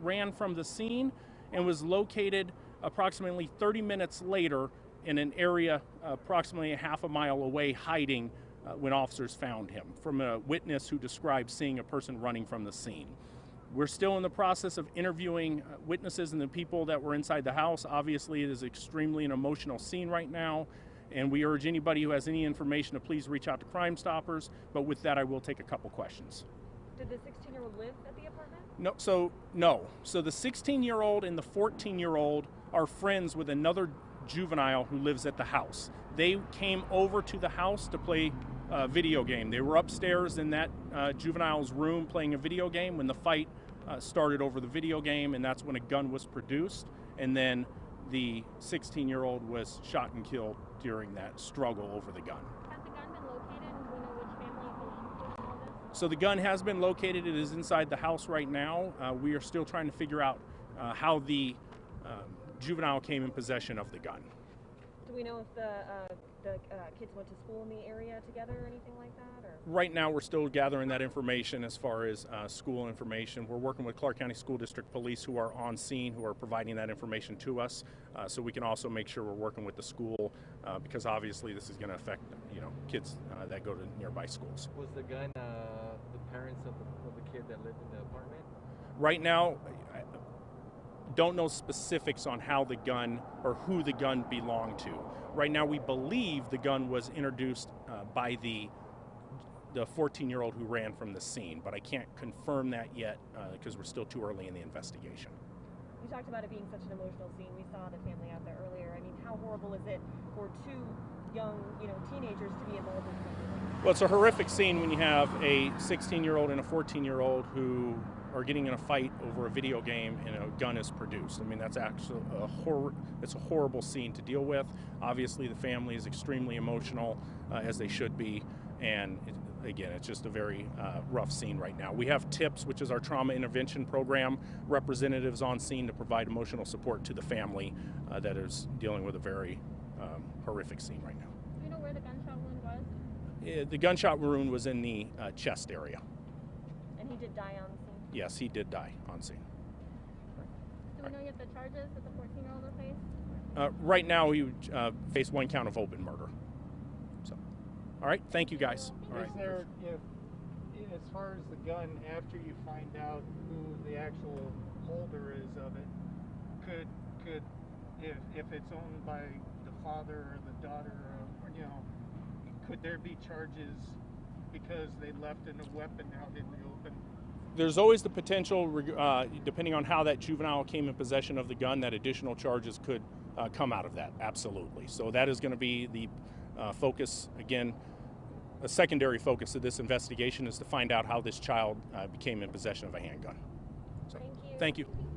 ran from the scene and was located approximately 30 minutes later in an area approximately a half a mile away, hiding when officers found him, from a witness who described seeing a person running from the scene. We're still in the process of interviewing witnesses and the people that were inside the house. Obviously, it is extremely an emotional scene right now, and we urge anybody who has any information to please reach out to Crime Stoppers. But with that, I will take a couple questions. Did the 16-year-old live at the apartment? No. So the 16-year-old and the 14-year-old are friends with another juvenile who lives at the house. They came over to the house to play a video game. They were upstairs in that juvenile's room playing a video game when the fight started over the video game, and that's when a gun was produced. And then the 16-year-old was shot and killed during that struggle over the gun. Has the gun been located? Do we know which family it belongs to and all this? So the gun has been located. It is inside the house right now. We are still trying to figure out how the juvenile came in possession of the gun. Do we know if the kids went to school in the area together or anything like that? Or? Right now, we're still gathering that information as far as school information. We're working with Clark County School District Police, who are on scene, who are providing that information to us, so we can also make sure we're working with the school, because obviously this is going to affect kids that go to nearby schools. Was the gun the parents of the kid that lived in the apartment? Right now, I don't know specifics on how the gun or who the gun belonged to. Right now, we believe the gun was introduced by the 14-year-old who ran from the scene, but I can't confirm that yet because we're still too early in the investigation. You talked about it being such an emotional scene. We saw the family out there earlier. I mean, how horrible is it for two young, teenagers to be involved in something like that? Well, it's a horrific scene when you have a 16-year-old and a 14-year-old who are getting in a fight over a video game and a gun is produced. I mean, that's actually it's a horrible scene to deal with. Obviously, the family is extremely emotional, as they should be, and again, it's just a very rough scene right now. We have TIPS, which is our trauma intervention program, representatives on scene to provide emotional support to the family that is dealing with a very horrific scene right now. Do you know where the gunshot wound was? The gunshot wound was in the chest area. And he did die on the scene? Yes, he did die on scene. Do we know yet the charges that the 14-year-old will face? Right now, he would face one count of open murder. So, all right, thank you guys. All right. Is there, as far as the gun, after you find out who the actual holder is of it, could if it's owned by the father or the daughter, could there be charges because they left a weapon out in the open? There's always the potential, depending on how that juvenile came in possession of the gun, that additional charges could come out of that, absolutely. So that is going to be the focus, again, a secondary focus of this investigation is to find out how this child became in possession of a handgun. So, Thank you. Thank you.